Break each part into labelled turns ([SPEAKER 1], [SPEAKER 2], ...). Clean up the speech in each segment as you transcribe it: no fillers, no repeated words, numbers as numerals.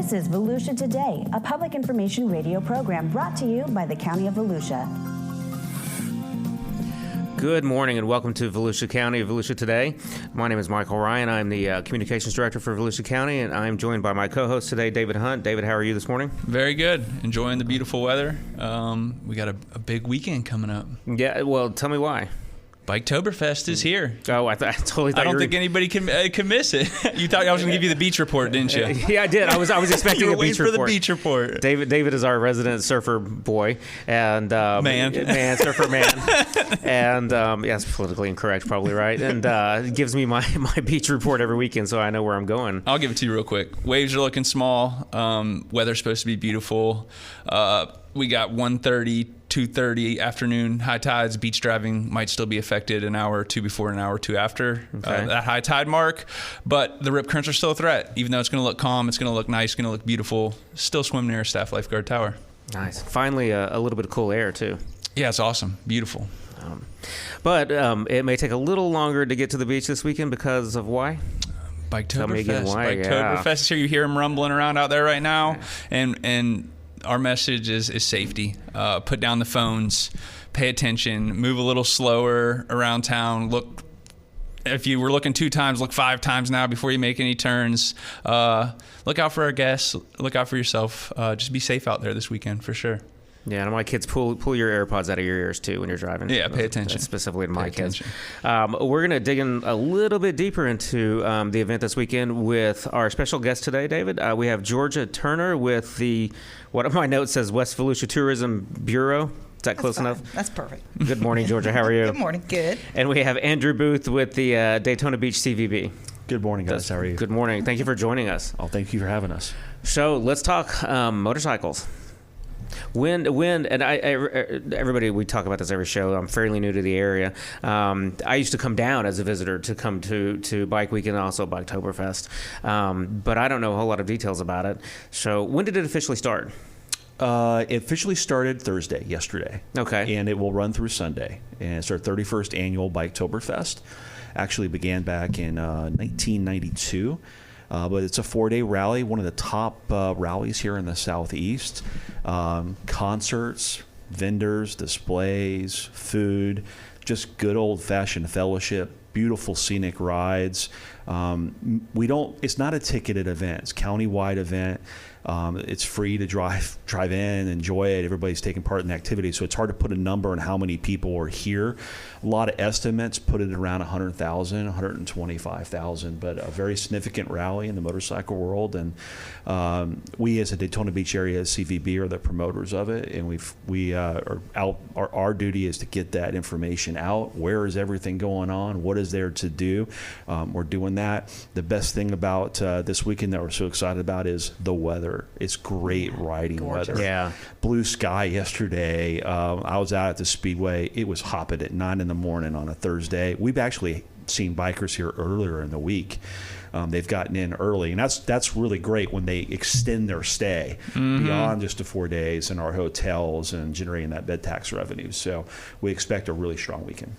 [SPEAKER 1] This is Volusia Today, a public information radio program brought to you by the County of Volusia.
[SPEAKER 2] Good morning and welcome to Volusia County, Volusia Today. My name is Michael Ryan. I'm the Communications Director for Volusia County, and I'm joined by my co-host today, David Hunt. David, how are you this morning?
[SPEAKER 3] Very good. Enjoying the beautiful weather. We got a big weekend coming up.
[SPEAKER 2] Yeah, well, tell me why.
[SPEAKER 3] Biketoberfest is here.
[SPEAKER 2] Oh, I totally thought
[SPEAKER 3] I don't think anybody can miss it. You thought I was going to give you the beach report, didn't you?
[SPEAKER 2] Yeah, I did. I was expecting a beach report.
[SPEAKER 3] for the beach report.
[SPEAKER 2] David is our resident surfer boy and surfer man, and it's politically incorrect, probably right, and gives me my beach report every weekend, so I know where I'm going.
[SPEAKER 3] I'll give it to you real quick. Waves are looking small. Weather's supposed to be beautiful. We got 1:30, 2:30 afternoon high tides. Beach driving might still be affected an hour or two before and an hour or two after that high tide mark. But the rip currents are still a threat. Even though it's going to look calm, it's going to look nice, going to look beautiful. Still swim near a staff lifeguard tower.
[SPEAKER 2] Nice. Finally, a little bit of cool air, too.
[SPEAKER 3] Yeah, it's awesome. Beautiful.
[SPEAKER 2] But it may take a little longer to get to the beach this weekend because of why?
[SPEAKER 3] Biketoberfest. Biketoberfest is here. You hear them rumbling around out there right now. And our message is safety. Put down the phones, pay attention, move a little slower around town. Look, if you were looking 2 times, look 5 times now before you make any turns. Look out for our guests. Look out for yourself. Just be safe out there this weekend for sure. Yeah,
[SPEAKER 2] and my kids pull your AirPods out of your ears too when you're driving.
[SPEAKER 3] Yeah, pay attention.
[SPEAKER 2] Specifically to my kids. We're going to dig in a little bit deeper into the event this weekend with our special guest today, David. We have Georgia Turner with what my note says, West Volusia Tourism Bureau. Is that close enough?
[SPEAKER 4] That's perfect.
[SPEAKER 2] Good morning, Georgia. How are you?
[SPEAKER 4] Good morning. Good.
[SPEAKER 2] And we have Andrew Booth with the Daytona Beach CVB.
[SPEAKER 5] Good morning, guys. How are you?
[SPEAKER 2] Good morning. Thank you for joining us.
[SPEAKER 5] Oh, thank you for having us.
[SPEAKER 2] So let's talk motorcycles. Wind, and everybody, we talk about this every show. I'm fairly new to the area. I used to come down as a visitor to come to Bike Week and also Biketoberfest, but I don't know a whole lot of details about it. So when did it officially start?
[SPEAKER 5] It officially started yesterday.
[SPEAKER 2] Okay.
[SPEAKER 5] And it will run through Sunday. And it's our 31st annual Biketoberfest. Actually began back in 1992. But it's a 4-day rally, one of the top rallies here in the Southeast. Concerts, vendors, displays, food, just good old-fashioned fellowship, beautiful scenic rides. It's not a ticketed event. It's a county-wide event. It's free to drive in, enjoy it. Everybody's taking part in the activity, so it's hard to put a number on how many people are here. A lot of estimates put it around 100,000, 125,000, but a very significant rally in the motorcycle world. And we, as a Daytona Beach area CVB, are the promoters of it, and our duty is to get that information out. Where is everything going on? What is there to do? We're doing that. The best thing about this weekend that we're so excited about is the weather. It's great riding weather.
[SPEAKER 2] Yeah.
[SPEAKER 5] Blue sky yesterday. I was out at the Speedway. It was hopping at 9 in the morning on a Thursday. We've actually seen bikers here earlier in the week. They've gotten in early, and that's really great when they extend their stay beyond just the 4 days in our hotels and generating that bed tax revenue. So we expect a really strong weekend.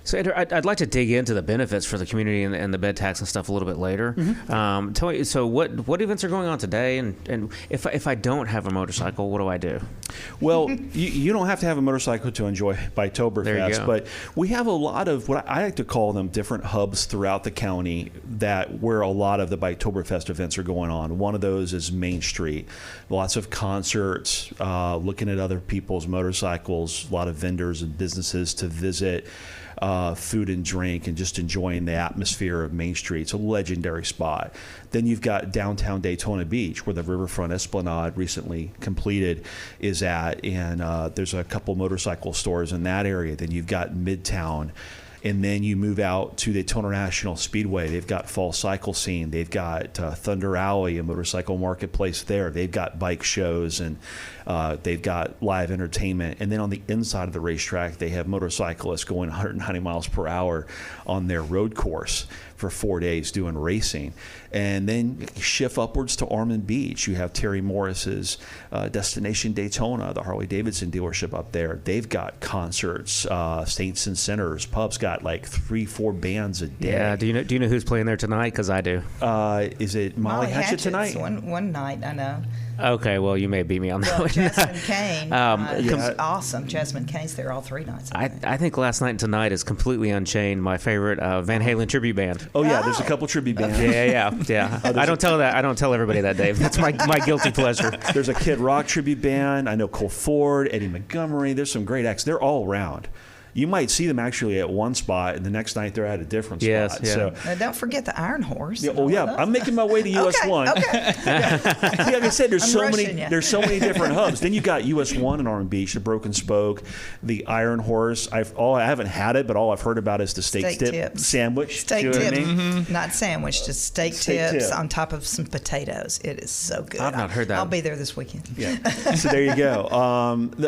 [SPEAKER 2] So, Andrew, I'd like to dig into the benefits for the community and the bed tax and stuff a little bit later.
[SPEAKER 4] Mm-hmm.
[SPEAKER 2] Tell me, so what events are going on today? And if I don't have a motorcycle, what do I do?
[SPEAKER 5] Well, you don't have to have a motorcycle to enjoy Biketoberfest, but we have a lot of what I like to call them different hubs throughout the county where a lot of the Biketoberfest events are going on. One of those is Main Street. Lots of concerts, looking at other people's motorcycles, a lot of vendors and businesses to visit. Food and drink, and just enjoying the atmosphere of Main Street. It's a legendary spot. Then you've got downtown Daytona Beach, where the Riverfront Esplanade recently completed is at, and there's a couple motorcycle stores in that area. Then you've got Midtown. And then you move out to Daytona National Speedway. They've got Fall Cycle Scene. They've got Thunder Alley, a motorcycle marketplace there. They've got bike shows, and they've got live entertainment. And then on the inside of the racetrack, they have motorcyclists going 190 miles per hour on their road course for 4 days doing racing. And then shift upwards to Ormond Beach. You have Terry Morris's Destination Daytona, the Harley-Davidson dealership up there. They've got concerts, Saints and Sinners. Pub's got got like 3-4 bands a day.
[SPEAKER 2] Yeah. Do you know who's playing there tonight? Because I do.
[SPEAKER 5] Is it Molly Hatchet tonight?
[SPEAKER 4] One night, I know.
[SPEAKER 2] Okay, well, you may beat me on that one.
[SPEAKER 4] Jasmine Kane is awesome. Jasmine Kane's there all 3 nights.
[SPEAKER 2] I think last night and tonight is completely unchained. My favorite Van Halen tribute band.
[SPEAKER 5] Oh yeah, there's a couple tribute bands.
[SPEAKER 2] Yeah. I don't tell everybody that, Dave. That's my guilty pleasure.
[SPEAKER 5] There's a Kid Rock tribute band. I know Cole Ford, Eddie Montgomery. There's some great acts. They're all around. You might see them actually at one spot, and the next night they're at a different spot.
[SPEAKER 2] Yes, yeah.
[SPEAKER 5] So,
[SPEAKER 4] don't forget the Iron Horse.
[SPEAKER 5] Yeah, I'm making my way to US One.
[SPEAKER 4] Okay.
[SPEAKER 5] See, like I said, there's so many different hubs. Then you got US One in Ormond Beach, the Broken Spoke, the Iron Horse. I haven't had it, but all I've heard about is the steak tip sandwich.
[SPEAKER 4] Steak tips, not sandwich, just steak tips on top of some potatoes. It is so good.
[SPEAKER 2] I've not heard that.
[SPEAKER 4] I'll be there this weekend.
[SPEAKER 5] Yeah. So there you go.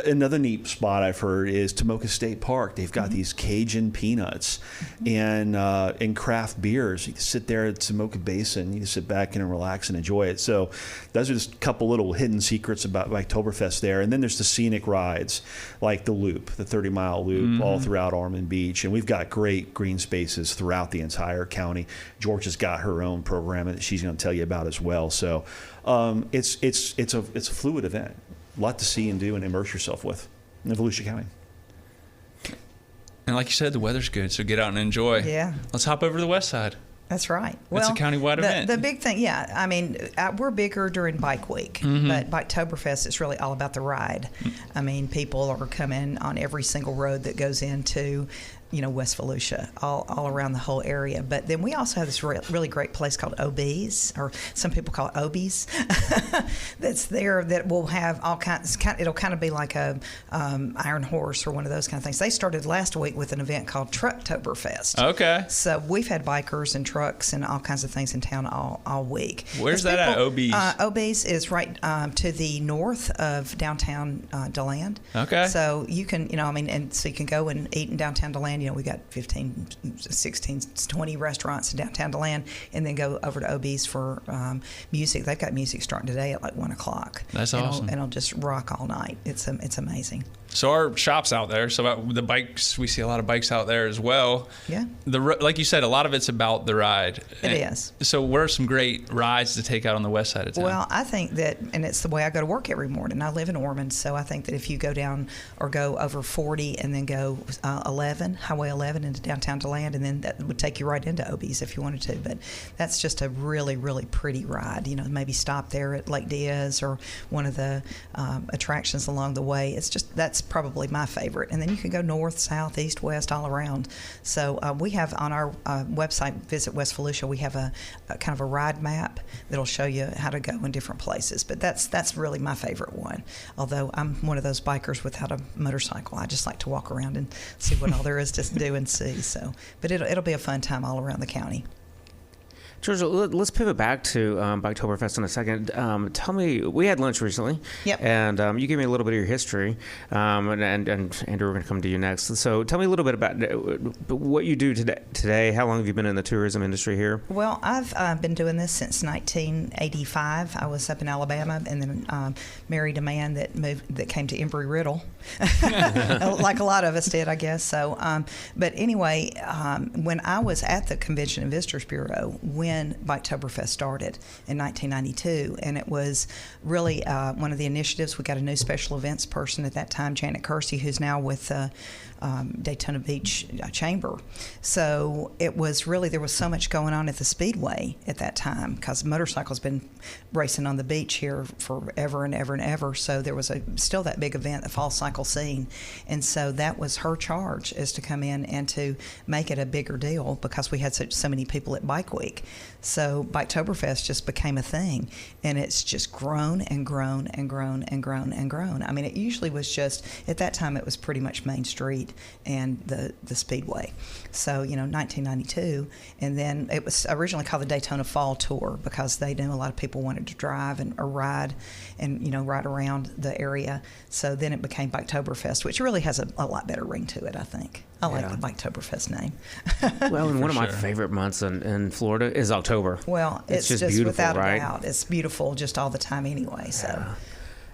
[SPEAKER 5] Another neat spot I've heard is Tomoka State Park. They've got these Cajun peanuts and craft beers. You can sit there at Tomoka Basin. You can sit back and relax and enjoy it. So those are just a couple little hidden secrets about Biketoberfest there. And then there's the scenic rides like the Loop, the 30-mile Loop, all throughout Ormond Beach. And we've got great green spaces throughout the entire county. Georgia's got her own program that she's going to tell you about as well. So it's a fluid event. A lot to see and do and immerse yourself with in Volusia County.
[SPEAKER 3] And like you said, the weather's good, so get out and enjoy.
[SPEAKER 4] Yeah.
[SPEAKER 3] Let's hop over to the west side.
[SPEAKER 4] That's right.
[SPEAKER 3] It's a countywide event.
[SPEAKER 4] The big thing, I mean, we're bigger during Bike Week, but Biketoberfest is really all about the ride. I mean, people are coming on every single road that goes into West Volusia, all around the whole area. But then we also have this really great place called OB's, or some people call it Obies, that's there that will have all kinds. It'll kind of be like a Iron Horse or one of those kind of things. They started last week with an event called Trucktoberfest.
[SPEAKER 3] Okay.
[SPEAKER 4] So we've had bikers and trucks and all kinds of things in town all week.
[SPEAKER 3] Where's that at, OB's?
[SPEAKER 4] OB's is right to the north of downtown DeLand.
[SPEAKER 3] Okay.
[SPEAKER 4] So you can, and so you can go and eat in downtown DeLand. We got 15, 16, 20 restaurants in downtown DeLand, and then go over to OB's for music. They've got music starting today at like 1 o'clock.
[SPEAKER 3] That's awesome.
[SPEAKER 4] And it'll just rock all night. It's amazing.
[SPEAKER 3] So our shop's out there. So the bikes, we see a lot of bikes out there as well.
[SPEAKER 4] Yeah.
[SPEAKER 3] Like you said, a lot of it's about the ride.
[SPEAKER 4] It is.
[SPEAKER 3] So what are some great rides to take out on the west side of town?
[SPEAKER 4] Well, I think that, and it's the way I go to work every morning. I live in Ormond, so I think that if you go down or go over 40 and then go Highway 11 into downtown DeLand, and then that would take you right into OB's if you wanted to. But that's just a really, really pretty ride. Maybe stop there at Lake Diaz or one of the attractions along the way. That's probably my favorite. And then you can go north, south, east, west, all around. So we have on our website, Visit West Volusia, we have a kind of a ride map that'll show you how to go in different places. But that's really my favorite one. Although I'm one of those bikers without a motorcycle. I just like to walk around and see what all there is to do and see. So, but it'll be a fun time all around the county.
[SPEAKER 2] Georgia, let's pivot back to Biketoberfest in a second. Tell me, we had lunch recently,
[SPEAKER 4] yep.
[SPEAKER 2] And you gave me a little bit of your history, and Andrew, we're going to come to you next. So tell me a little bit about what you do today. How long have you been in the tourism industry here?
[SPEAKER 4] Well, I've been doing this since 1985. I was up in Alabama, and then married a man that came to Embry-Riddle, like a lot of us did, I guess. So, but anyway, when I was at the Convention and Visitors Bureau, when Biketoberfest started in 1992, and it was really one of the initiatives. We got a new special events person at that time, Janet Kersey, who's now with Daytona Beach Chamber. So it was really, there was so much going on at the Speedway at that time because motorcycles been racing on the beach here forever and ever and ever. So there was still that big event, the Fall Cycle Scene. And so that was her charge, is to come in and to make it a bigger deal because we had so many people at Bike Week. So Biketoberfest just became a thing, and it's just grown and grown and grown and grown and grown. I mean, it usually was just, at that time, it was pretty much Main Street and the Speedway. So, 1992, and then it was originally called the Daytona Fall Tour because they knew a lot of people wanted to drive or ride and, ride around the area. So then it became Biketoberfest, which really has a lot better ring to it, I think. I like the Biketoberfest name.
[SPEAKER 2] Well, and one of my favorite months in Florida is October.
[SPEAKER 4] Well, it's just
[SPEAKER 2] beautiful,
[SPEAKER 4] without
[SPEAKER 2] right?
[SPEAKER 4] a doubt. It's beautiful just all the time anyway. So.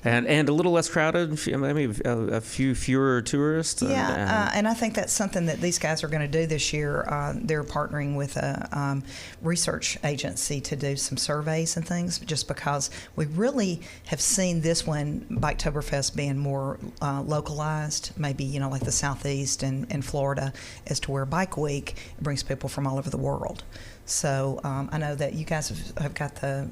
[SPEAKER 2] And a little less crowded, maybe a few fewer tourists.
[SPEAKER 4] And I think that's something that these guys are going to do this year. They're partnering with a research agency to do some surveys and things, just because we really have seen this one, Biketoberfest, being more localized, maybe, like the Southeast and Florida, as to where Bike Week brings people from all over the world. So I know that you guys have got the.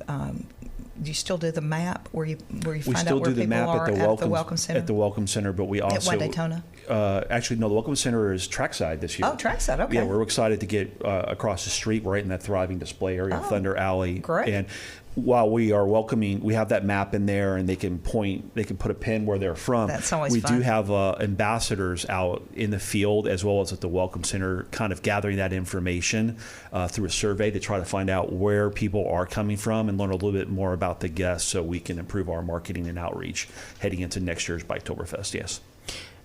[SPEAKER 4] Do you still do the map where you find out where people are at the Welcome Center?
[SPEAKER 5] At the Welcome Center, but we also
[SPEAKER 4] at Daytona.
[SPEAKER 5] Actually, no. The Welcome Center is trackside this year.
[SPEAKER 4] Oh, trackside. Okay.
[SPEAKER 5] Yeah, we're excited to get across the street. We're right in that thriving display area, Thunder Alley.
[SPEAKER 4] Great.
[SPEAKER 5] And while we are welcoming, we have that map in there, and they can put a pin where they're from.
[SPEAKER 4] That's always
[SPEAKER 5] fun. We do have ambassadors out in the field as well as at the Welcome Center, kind of gathering that information through a survey to try to find out where people are coming from and learn a little bit more about the guests, so we can improve our marketing and outreach heading into next year's Biketoberfest. Yes.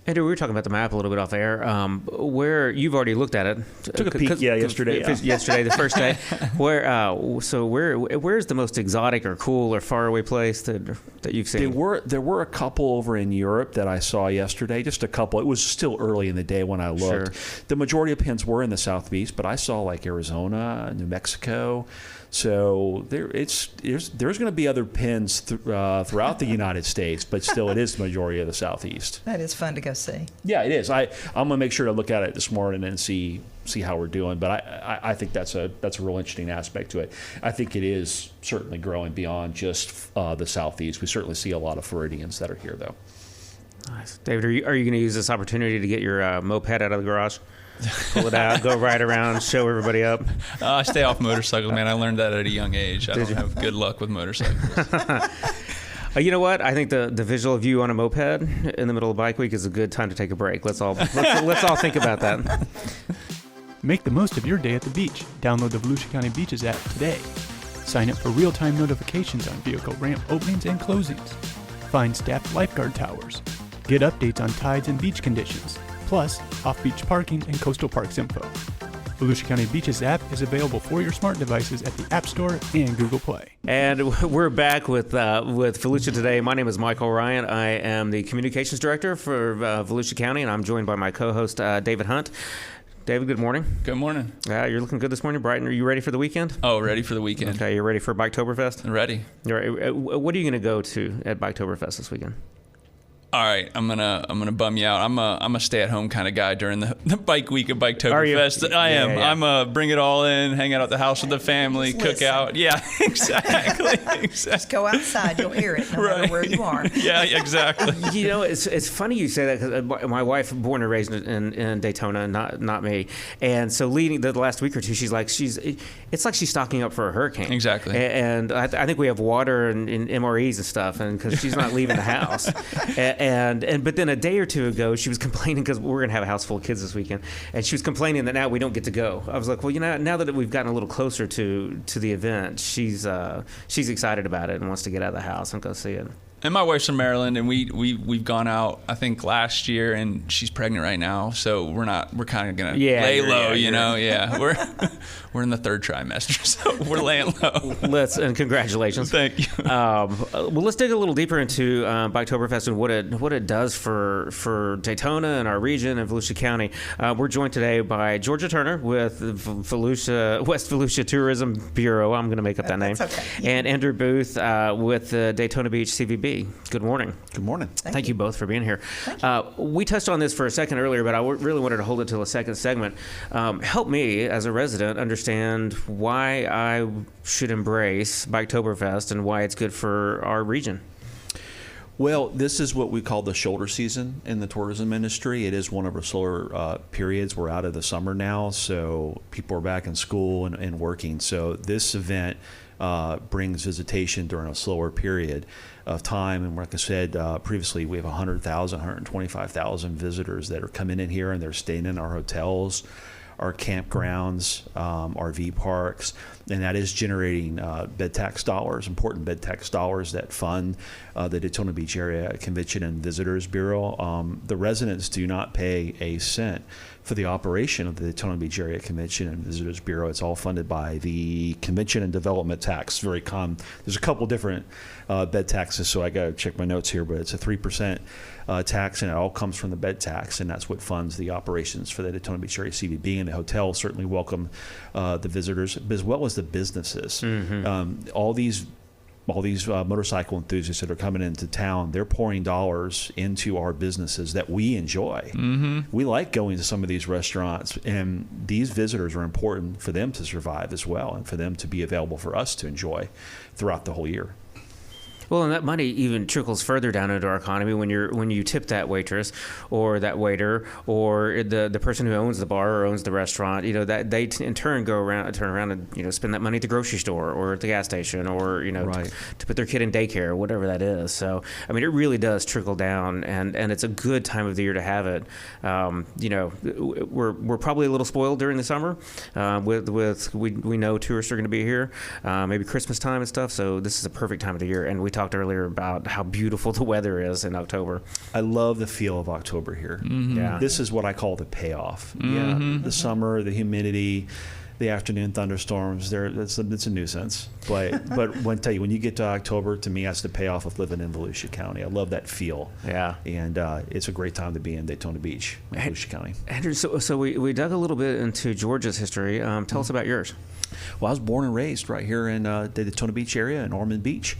[SPEAKER 2] Andrew, we were talking about the map a little bit off air. Where you've already looked at it.
[SPEAKER 5] Took a peek, yesterday.
[SPEAKER 2] Yesterday, the first day. Where's the most exotic or cool or faraway place that you've seen?
[SPEAKER 5] There were a couple over in Europe that I saw yesterday. Just a couple. It was still early in the day when I looked. Sure. The majority of pins were in the Southeast, but I saw like Arizona, New Mexico. So there's going to be other pins throughout the United States, but still it is the majority of the Southeast.
[SPEAKER 4] That is fun to go see.
[SPEAKER 5] Yeah, it is. I'm going to make sure to look at it this morning and see how we're doing. But I think that's a real interesting aspect to it. I think it is certainly growing beyond just the Southeast. We certainly see a lot of Floridians that are here, though.
[SPEAKER 2] Nice. David, are you going to use this opportunity to get your moped out of the garage? Pull it out, go ride around, show everybody up.
[SPEAKER 3] I stay off motorcycles, man. I learned that at a young age. I don't have good luck with motorcycles.
[SPEAKER 2] You know what? I think the visual of you on a moped in the middle of Bike Week is a good time to take a break. Let's all think about that.
[SPEAKER 6] Make the most of your day at the beach. Download the Volusia County Beaches app today. Sign up for real-time notifications on vehicle ramp openings and closings. Find staffed lifeguard towers. Get updates on tides and beach conditions. Plus, off-beach parking and coastal parks info. Volusia County Beaches app is available for your smart devices at the App Store and Google Play.
[SPEAKER 2] And we're back with Volusia Today. My name is Michael Ryan. I am the Communications Director for Volusia County, and I'm joined by my co-host, David Hunt. David, good morning.
[SPEAKER 3] Good morning.
[SPEAKER 2] You're looking good this morning, Brighton. Are you ready for the weekend?
[SPEAKER 3] Oh, ready for the weekend.
[SPEAKER 2] Okay, you ready for Biketoberfest?
[SPEAKER 3] Ready.
[SPEAKER 2] What are you going to go to at Biketoberfest this weekend?
[SPEAKER 3] All right, I'm gonna bum you out. I'm a stay-at-home kind of guy during the Bike Week of Biketoberfest. I am. Yeah. I'm a bring it all in, hang out at the house with the family, cook out. Yeah, exactly.
[SPEAKER 4] Just go outside, you'll hear it no matter where you are.
[SPEAKER 3] Yeah, exactly.
[SPEAKER 2] It's funny you say that, because my wife, born and raised in Daytona, not me, and so leading the last week or two, it's like she's stocking up for a hurricane.
[SPEAKER 3] Exactly.
[SPEAKER 2] And I think we have water and MREs and stuff, and because she's not leaving the house. But then a day or two ago, she was complaining, because we're going to have a house full of kids this weekend, and she was complaining that now we don't get to go. I was like, well, now that we've gotten a little closer to the event, she's excited about it and wants to get out of the house and go see it.
[SPEAKER 3] And my wife's from Maryland, and we've gone out, I think, last year, and she's pregnant right now, so we're kind of gonna lay low, you know. Yeah, we're in the third trimester, so we're laying low.
[SPEAKER 2] And congratulations.
[SPEAKER 3] Thank you.
[SPEAKER 2] Well, let's dig a little deeper into Biketoberfest and what it does for Daytona and our region and Volusia County. We're joined today by Georgia Turner with West Volusia Tourism Bureau. I'm going to make up that name.
[SPEAKER 4] That's okay.
[SPEAKER 2] And Andrew Booth with the Daytona Beach CVB. Good morning.
[SPEAKER 5] Good morning.
[SPEAKER 2] Thank you both for being here. We touched on this for a second earlier, but I really wanted to hold it till a second segment. Help me, as a resident, understand why I should embrace Biketoberfest and why it's good for our region.
[SPEAKER 5] Well, this is what we call the shoulder season in the tourism industry. It is one of our slower periods. We're out of the summer now, so people are back in school and working. So this event brings visitation during a slower period of time. And like I said previously, we have 100,000, 125,000 visitors that are coming in here, and they're staying in our hotels, our campgrounds, RV parks, and that is generating bed tax dollars, important bed tax dollars that fund the Daytona Beach Area Convention and Visitors Bureau. The residents do not pay a cent for the operation of the Daytona Beach Area Convention and Visitors Bureau. It's all funded by the Convention and Development Tax. Very common. There's a couple different bed taxes, so I got to check my notes here, but it's a 3% tax, and it all comes from the bed tax, and that's what funds the operations for the Daytona Beach Area CVB. And the hotel certainly welcome the visitors as well as the businesses. All these motorcycle enthusiasts that are coming into town, they're pouring dollars into our businesses that we enjoy. We like going to some of these restaurants, and these visitors are important for them to survive as well, and for them to be available for us to enjoy throughout the whole year.
[SPEAKER 2] Well, and that money even trickles further down into our economy when you tip that waitress or that waiter or the person who owns the bar or owns the restaurant. That they in turn turn around and spend that money at the grocery store or at the gas station or to put their kid in daycare or whatever that is. So I mean, it really does trickle down, and it's a good time of the year to have it. We're probably a little spoiled during the summer we know tourists are going to be here, maybe Christmas time and stuff. So this is a perfect time of the year, and we talked earlier about how beautiful the weather is in October.
[SPEAKER 5] I love the feel of October here. Yeah. This is what I call the payoff. The summer, the humidity, the afternoon thunderstorms, it's a nuisance. But I tell you, when you get to October, to me, that's the payoff of living in Volusia County. I love that feel. Yeah. And it's a great time to be in Daytona Beach, Volusia County.
[SPEAKER 2] Andrew, so we dug a little bit into Georgia's history. Tell us about yours.
[SPEAKER 5] Well, I was born and raised right here in the Daytona Beach area in Ormond Beach.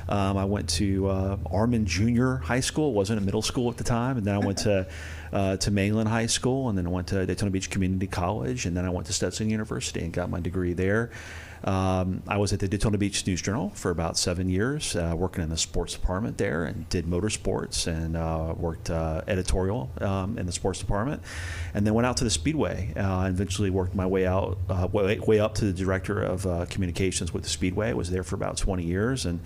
[SPEAKER 5] I went to Ormond Junior High School. It wasn't a middle school at the time. And then I went to Mainland High School, and then I went to Daytona Beach Community College, and then I went to Stetson University and got my degree there. I was at the Daytona Beach News Journal for about 7 years, working in the sports department there, and did motorsports and worked editorial in the sports department, and then went out to the Speedway and eventually worked my way out, way up to the director of communications with the Speedway. I was there for about 20 years, and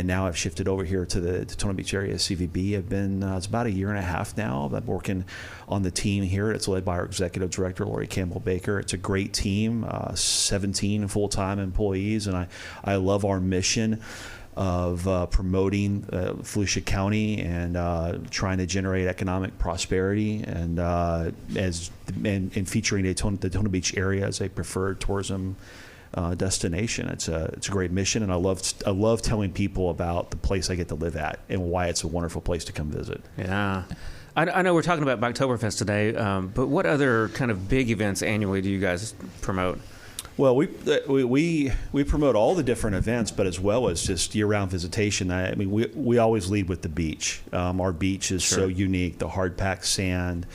[SPEAKER 5] now I've shifted over here to the Daytona Beach area CVB. I've been it's about a year and a half now. I'm working on the team here. It's led by our executive director, Lori Campbell Baker. It's a great team, 17 full-time employees, and I love our mission of promoting Volusia County and trying to generate economic prosperity and featuring the Daytona Beach area as a preferred tourism destination. It's a great mission, and I love telling people about the place I get to live at and why it's a wonderful place to come visit.
[SPEAKER 2] Yeah. I know we're talking about Biketoberfest today, but what other kind of big events annually do you guys promote?
[SPEAKER 5] Well, we promote all the different events, but as well as just year-round visitation. I mean, we always lead with the beach. Our beach is so unique. The hard-packed sand,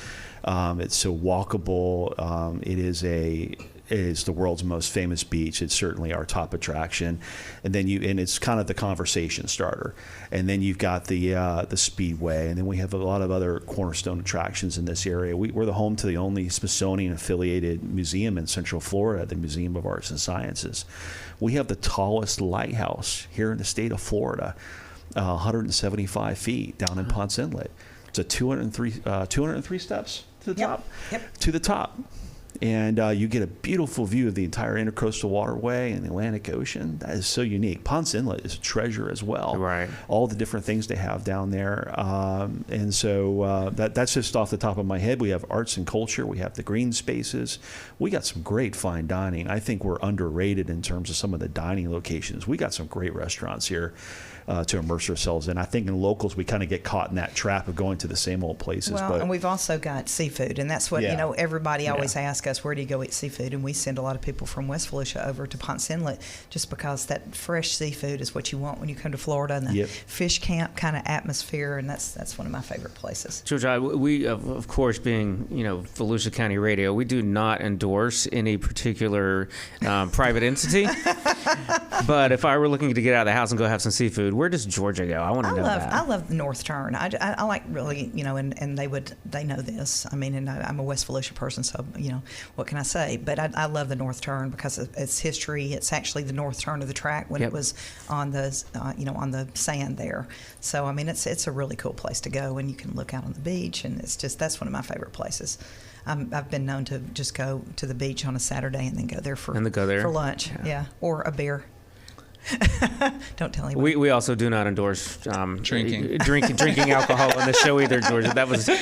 [SPEAKER 5] it's so walkable. It is the world's most famous beach. It's certainly our top attraction, and it's kind of the conversation starter. And then you've got the Speedway, and then we have a lot of other cornerstone attractions in this area. We're the home to the only Smithsonian-affiliated museum in Central Florida, the Museum of Arts and Sciences. We have the tallest lighthouse here in the state of Florida, 175 feet down in Ponce Inlet. It's a 203 steps to the top. Yep. To the top. And you get a beautiful view of the entire Intercoastal Waterway and the Atlantic Ocean. That is so unique. Ponce Inlet is a treasure as well. Right. All the different things they have down there. And so that's just off the top of my head. We have arts and culture. We have the green spaces. We got some great fine dining. I think we're underrated in terms of some of the dining locations. We got some great restaurants here to immerse ourselves in. I think in locals, we kind of get caught in that trap of going to the same old places.
[SPEAKER 4] Well, and we've also got seafood, and that's what, everybody always asks us, where do you go eat seafood? And we send a lot of people from West Volusia over to Ponce Inlet just because that fresh seafood is what you want when you come to Florida, and the fish camp kind of atmosphere, and that's one of my favorite places.
[SPEAKER 2] George, we, of course, being, Volusia County Radio, we do not endorse any particular private entity. But if I were looking to get out of the house and go have some seafood, where does Georgia go? I want to know that.
[SPEAKER 4] I love the North Turn. I like really, and they know this. I mean, and I'm a West Volusia person, so, what can I say? But I love the North Turn because of its history. It's actually the North Turn of the track when it was on the, on the sand there. So, I mean, it's a really cool place to go, and you can look out on the beach, and that's one of my favorite places. I've been known to just go to the beach on a Saturday and then go there for lunch, or a beer. Don't tell anyone.
[SPEAKER 2] We also do not endorse drinking alcohol on the show either, Georgia.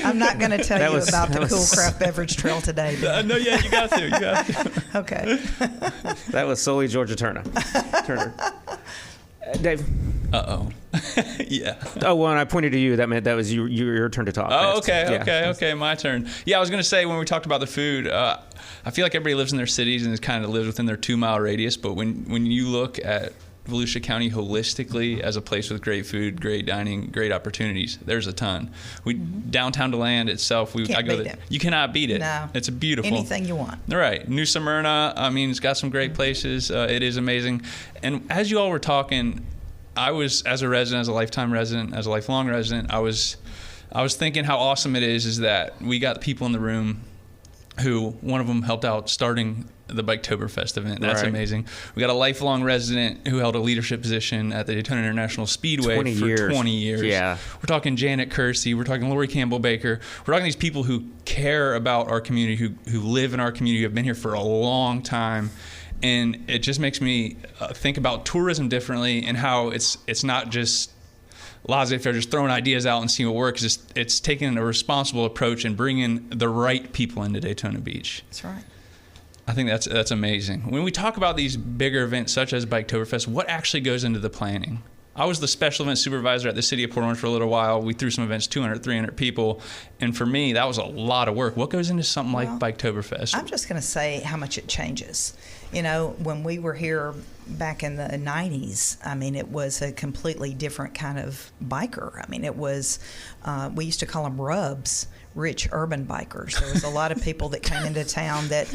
[SPEAKER 4] I'm not going to tell you about the cool craft beverage trail today.
[SPEAKER 3] No, yeah, you got to.
[SPEAKER 4] Okay.
[SPEAKER 2] That was solely Georgia Turner. Dave.
[SPEAKER 3] Uh-oh. Yeah.
[SPEAKER 2] Oh, well, and I pointed to you. That meant that was your turn to talk.
[SPEAKER 3] Oh, okay, my turn. Yeah, I was going to say, when we talked about the food, I feel like everybody lives in their cities and kind of lives within their 2-mile radius, but when you look at Volusia County holistically as a place with great food, great dining, great opportunities, there's a ton. Downtown DeLand itself, you cannot beat it. No. It's beautiful.
[SPEAKER 4] Anything you want.
[SPEAKER 3] Right. New Smyrna, it's got some great places. It is amazing. And as you all were talking, I was, as a resident, as a lifetime resident, as a lifelong resident, I was thinking how awesome it is that we got people in the room who, one of them helped out starting the Biketoberfest event. That's right. Amazing. We got a lifelong resident who held a leadership position at the Daytona International Speedway for 20 years.
[SPEAKER 2] Yeah.
[SPEAKER 3] We're talking Janet Kersey. We're talking Lori Campbell Baker. We're talking these people who care about our community, who live in our community, who have been here for a long time. And it just makes me think about tourism differently, and how it's not just laissez-faire, just throwing ideas out and seeing what works. It's taking a responsible approach and bringing the right people into Daytona Beach.
[SPEAKER 4] That's right.
[SPEAKER 3] I think that's amazing. When we talk about these bigger events such as Biketoberfest, what actually goes into the planning? I was the special event supervisor at the city of Port Orange for a little while. We threw some events, 200, 300 people. And for me, that was a lot of work. What goes into something like Biketoberfest?
[SPEAKER 4] I'm just going to say how much it changes. When we were here back in the 90s, it was a completely different kind of biker. It was, we used to call them rubs. Rich urban bikers. There was a lot of people that came into town that,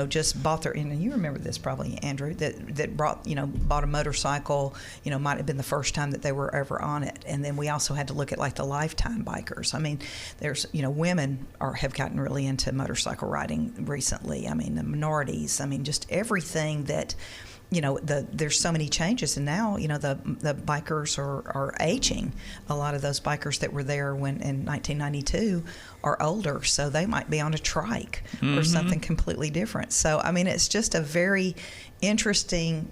[SPEAKER 4] just bought their, and you remember this probably, Andrew, that bought a motorcycle, might have been the first time that they were ever on it. And then we also had to look at like the lifetime bikers. There's, women have gotten really into motorcycle riding recently. The minorities, just everything that, there's so many changes, and now the bikers are aging. A lot of those bikers that were there when in 1992 are older, so they might be on a trike or something completely different. So it's just a very interesting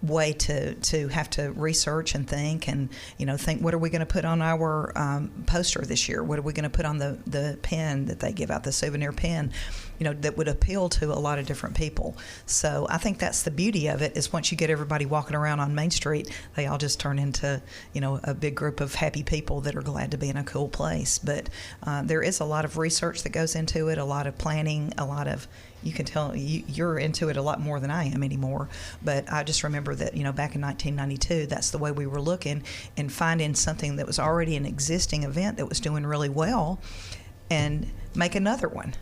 [SPEAKER 4] way to have to research and think, and think, what are we going to put on our poster this year? What are we going to put on the pen that they give out, the souvenir pen, that would appeal to a lot of different people. So I think that's the beauty of it, is once you get everybody walking around on Main Street, they all just turn into a big group of happy people that are glad to be in a cool place. But there is a lot of research that goes into it, a lot of planning, a lot of, you can tell you're into it a lot more than I am anymore. But I just remember that, back in 1992, that's the way we were looking and finding something that was already an existing event that was doing really well and make another one.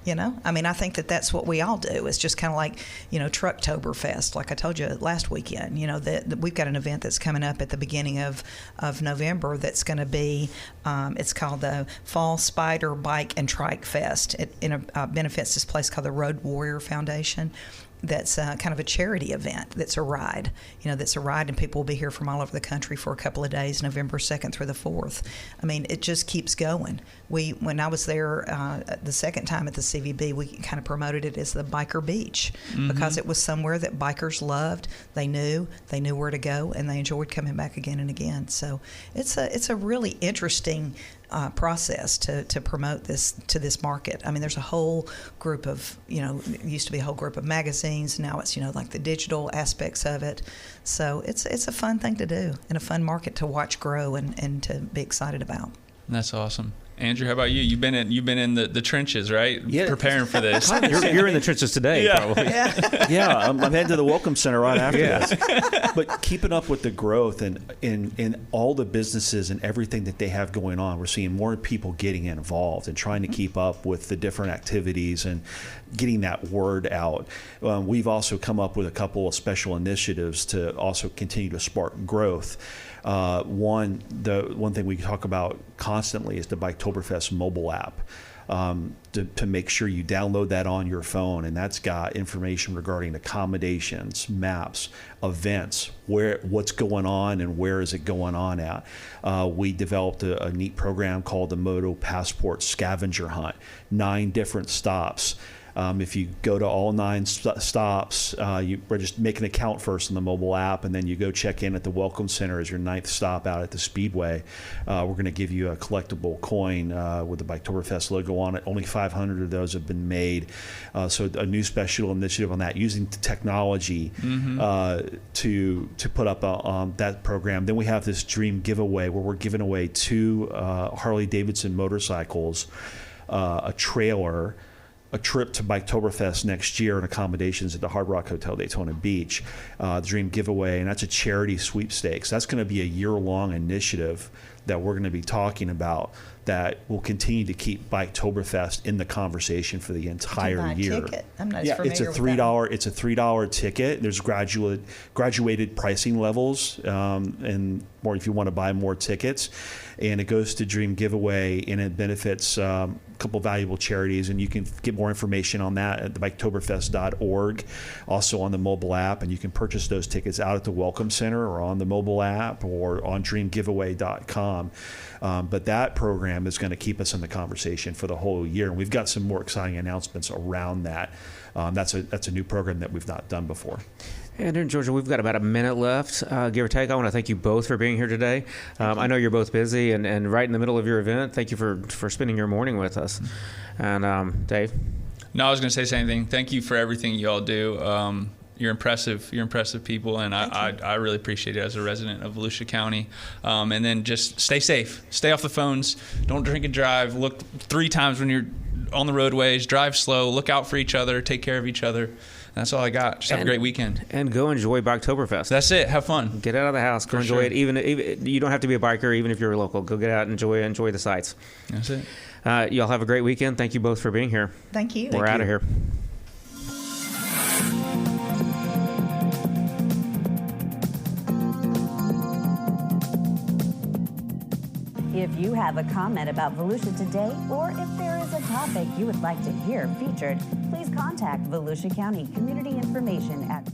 [SPEAKER 4] I think that's what we all do. It's just kind of like, Trucktoberfest, like I told you last weekend, that we've got an event that's coming up at the beginning of November that's going to be, it's called the Fall Spider Bike and Trike Fest. It benefits this place called the Road Warrior Foundation. That's kind of a charity event. That's a ride, and people will be here from all over the country for a couple of days, November 2nd through the 4th. It just keeps going. When I was there the second time at the CVB, we kind of promoted it as the Biker Beach because it was somewhere that bikers loved. They knew where to go, and they enjoyed coming back again and again. So it's a really interesting process to promote this to this market. There's a whole group of, it used to be a whole group of magazines. Now it's, like the digital aspects of it. So it's a fun thing to do and a fun market to watch grow and to be excited about.
[SPEAKER 3] That's awesome. Andrew, how about you? You've been in the trenches, right?
[SPEAKER 5] Yeah.
[SPEAKER 3] Preparing for this.
[SPEAKER 2] You're in the trenches today, probably.
[SPEAKER 5] Yeah, I'm heading to the Welcome Center right after this. But keeping up with the growth and in all the businesses and everything that they have going on, we're seeing more people getting involved and trying to keep up with the different activities and getting that word out. We've also come up with a couple of special initiatives to also continue to spark growth. One thing we talk about constantly is the Biketoberfest mobile app. To make sure you download that on your phone, and that's got information regarding accommodations, maps, events, what's going on and where is it going on at. We developed a neat program called the Moto Passport Scavenger Hunt, 9 different stops. If you go to all 9 stops, you just make an account first in the mobile app, and then you go check in at the Welcome Center as your 9th stop out at the Speedway. We're going to give you a collectible coin with the Biketoberfest logo on it. Only 500 of those have been made. So a new special initiative on that, using technology to put up that program. Then we have this dream giveaway where we're giving away 2 Harley-Davidson motorcycles, a trailer, a trip to Biketoberfest next year, and accommodations at the Hard Rock Hotel Daytona Beach. The Dream Giveaway, and that's a charity sweepstakes. That's going to be a year-long initiative that we're going to be talking about that will continue to keep Biketoberfest in the conversation for the entire year.
[SPEAKER 4] Ticket. I'm not familiar
[SPEAKER 5] it's a $3. It's a $3 ticket. There's graduated pricing levels, and more if you want to buy more tickets. And it goes to Dream Giveaway, and it benefits a couple valuable charities. And you can get more information on that at the biketoberfest.org, also on the mobile app. And you can purchase those tickets out at the Welcome Center or on the mobile app or on dreamgiveaway.com. But that program is going to keep us in the conversation for the whole year. And we've got some more exciting announcements around that. That's a new program that we've not done before.
[SPEAKER 2] Andrew and Georgia, we've got about a minute left, give or take. I want to thank you both for being here today. I know you're both busy and right in the middle of your event. Thank you for spending your morning with us. And Dave?
[SPEAKER 3] No, I was going to say the same thing. Thank you for everything you all do. You're impressive. You're impressive people, and I really appreciate it as a resident of Volusia County. And then just stay safe. Stay off the phones. Don't drink and drive. Look 3 times when you're on the roadways. Drive slow. Look out for each other. Take care of each other. That's all I got. Just have a great weekend.
[SPEAKER 2] And go enjoy Biketoberfest.
[SPEAKER 3] That's it. Have fun.
[SPEAKER 2] Get out of the house. Go enjoy it. Even you don't have to be a biker, even if you're local. Go get out and enjoy the sights.
[SPEAKER 3] That's it.
[SPEAKER 2] Y'all have a great weekend. Thank you both for being here.
[SPEAKER 4] Thank you.
[SPEAKER 2] We're out of here.
[SPEAKER 1] If you have a comment about Volusia Today, or if there is a topic you would like to hear featured, please contact Volusia County Community Information at